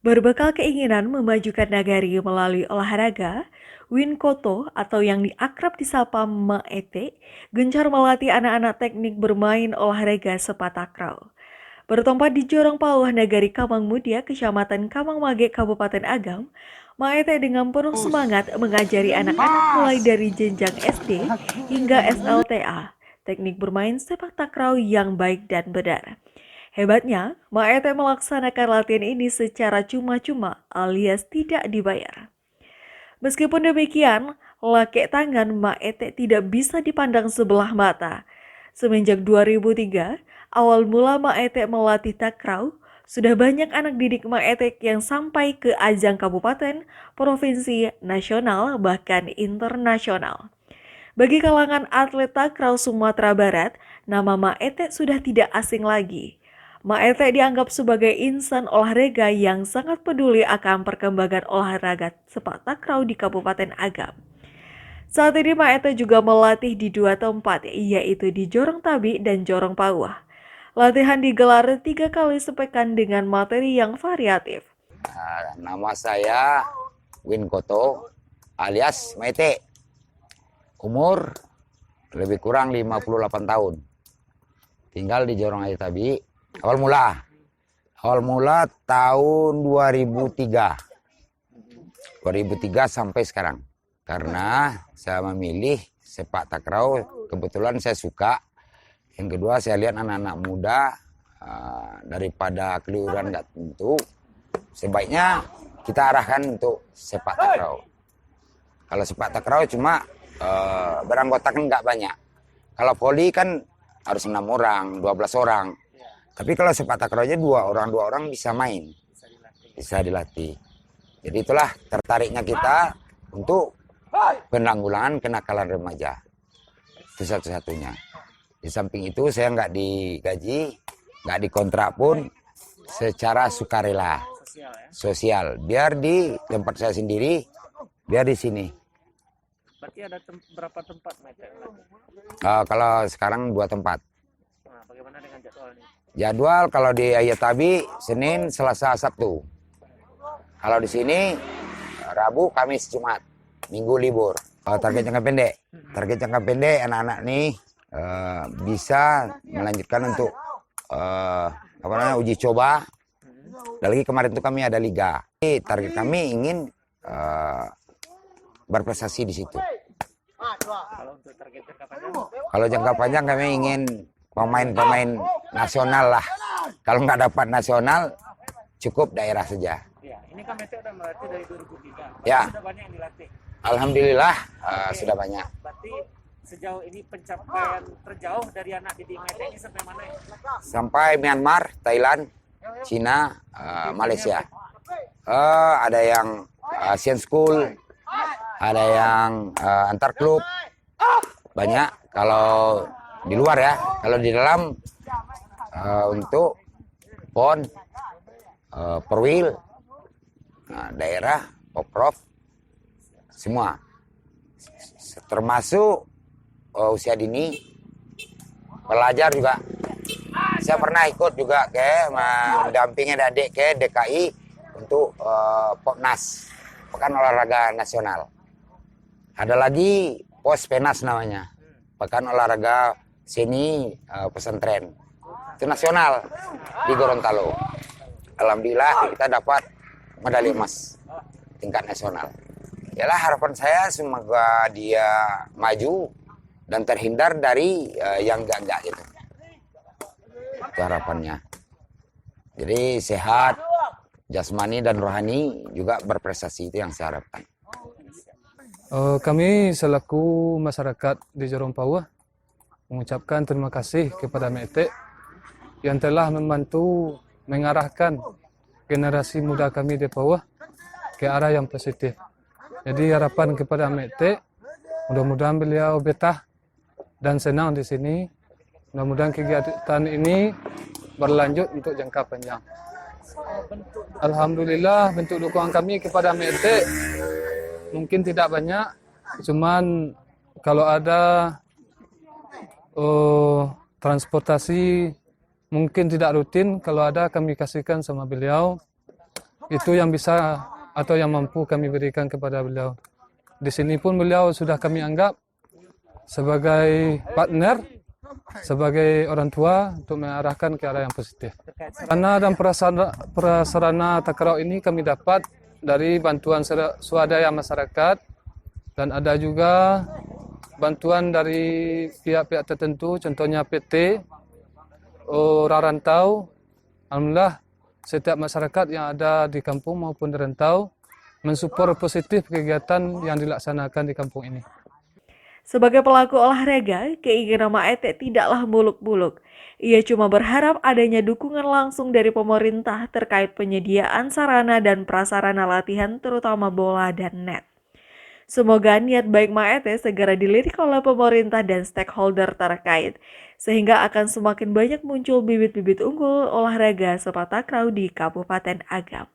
Berbekal keinginan memajukan nagari melalui olahraga, Winkoto atau yang diakrab disapa Maete gencar melatih anak-anak teknik bermain olahraga sepak takraw. Bertempat di Jorong Pawah Nagari Kamang Mudia, Kecamatan Kamang Mage, Kabupaten Agam, Maete dengan penuh semangat mengajari anak-anak mulai dari jenjang SD hingga SLTA, teknik bermain sepak takraw yang baik dan benar. Hebatnya, Maete melaksanakan latihan ini secara cuma-cuma alias tidak dibayar. Meskipun demikian, lakek tangan Maete tidak bisa dipandang sebelah mata. Semenjak 2003, awal mula Maete melatih takraw, sudah banyak anak didik Maete yang sampai ke ajang kabupaten, provinsi, nasional, bahkan internasional. Bagi kalangan atlet takraw Sumatera Barat, nama Maete sudah tidak asing lagi. Maete dianggap sebagai insan olahraga yang sangat peduli akan perkembangan olahraga sepak takraw di Kabupaten Agam. Saat ini Maete juga melatih di dua tempat, yaitu di Jorong Tabi dan Jorong Pawah. Latihan digelar 3 kali sepekan dengan materi yang variatif. Nama saya Winkoto alias Maete. Umur lebih kurang 58 tahun. Tinggal di Jorong Air Tabi. Awal mula tahun 2003. 2003 sampai sekarang. Karena saya memilih sepak takraw, kebetulan saya suka. Yang kedua saya lihat anak-anak muda daripada keluyuran nggak tentu, sebaiknya kita arahkan untuk sepak takraw. Kalau sepak takraw cuma beranggotakan nggak banyak. Kalau voli kan harus 6 orang, 12 orang. Tapi kalau sepak takraw aja 2 orang bisa main, bisa dilatih. Jadi itulah tertariknya kita untuk penanggulangan kenakalan remaja. Itu satu-satunya. Di samping itu saya nggak digaji, nggak dikontrak pun, secara sukarela, sosial. Biar di tempat saya sendiri, biar di sini. Berarti ada berapa tempat Maete? Kalau sekarang 2 tempat. Nah, bagaimana dengan jadwalnya? Jadwal kalau di Ayatabi Senin, Selasa, Sabtu. Kalau di sini Rabu, Kamis, Jumat. Minggu libur. Target jangka pendek. Target jangka pendek anak-anak nih bisa melanjutkan untuk uji coba. Dan lagi kemarin itu kami ada liga. Target kami ingin berprestasi di situ. Kalau untuk target jangka panjang? Kalau jangka panjang kami ingin pemain-pemain nasional lah. Kalau nggak dapat nasional, cukup daerah saja. Ya, ini kan Maete udah melatih dari 2003. Ya. Sudah banyak yang dilatih. Alhamdulillah sudah banyak. Berarti sejauh ini pencapaian terjauh dari anak didik Maete ini sampai mana ya? Sampai Myanmar, Thailand, Cina, Malaysia. Ada yang Asian School, ada yang antar klub, banyak. Kalau di luar ya, kalau di dalam untuk PON, Perwil, daerah, Poprov, semua. Termasuk usia dini, pelajar juga. Saya pernah ikut juga ke mendampingi adik ke DKI untuk Popnas, Pekan Olahraga Nasional. Ada lagi Pos Penas namanya, Pekan Olahraga Seni Pesantren. Itu nasional di Gorontalo. Alhamdulillah kita dapat medali emas tingkat nasional. Yalah, harapan saya semoga dia maju dan terhindar dari yang enggak gitu. Itu harapannya. Jadi sehat, jasmani dan rohani juga berprestasi, itu yang saya harapkan. Kami selaku masyarakat di Jorong Pawah mengucapkan terima kasih kepada Maete yang telah membantu mengarahkan generasi muda kami di Pawah ke arah yang positif. Jadi harapan kepada Maete, mudah-mudahan beliau betah dan senang di sini. Mudah-mudahan kegiatan ini berlanjut untuk jangka panjang. Alhamdulillah, bentuk dukungan kami kepada Maete mungkin tidak banyak, cuman kalau ada transportasi mungkin tidak rutin, kalau ada kami kasihkan sama beliau. itu yang bisa atau yang mampu kami berikan kepada beliau. Di sini pun beliau sudah kami anggap sebagai partner, sebagai orang tua untuk mengarahkan ke arah yang positif. Sarana dan prasarana takraw ini kami dapat dari bantuan swadaya masyarakat dan ada juga bantuan dari pihak-pihak tertentu, contohnya PT, orang rantau. Alhamdulillah setiap masyarakat yang ada di kampung maupun di rantau mensupport positif kegiatan yang dilaksanakan di kampung ini. Sebagai pelaku olahraga, keinginan Maete tidaklah muluk-muluk. Ia cuma berharap adanya dukungan langsung dari pemerintah terkait penyediaan sarana dan prasarana latihan terutama bola dan net. Semoga niat baik Maete segera dilirik oleh pemerintah dan stakeholder terkait, sehingga akan semakin banyak muncul bibit-bibit unggul olahraga sepak takraw di Kabupaten Agam.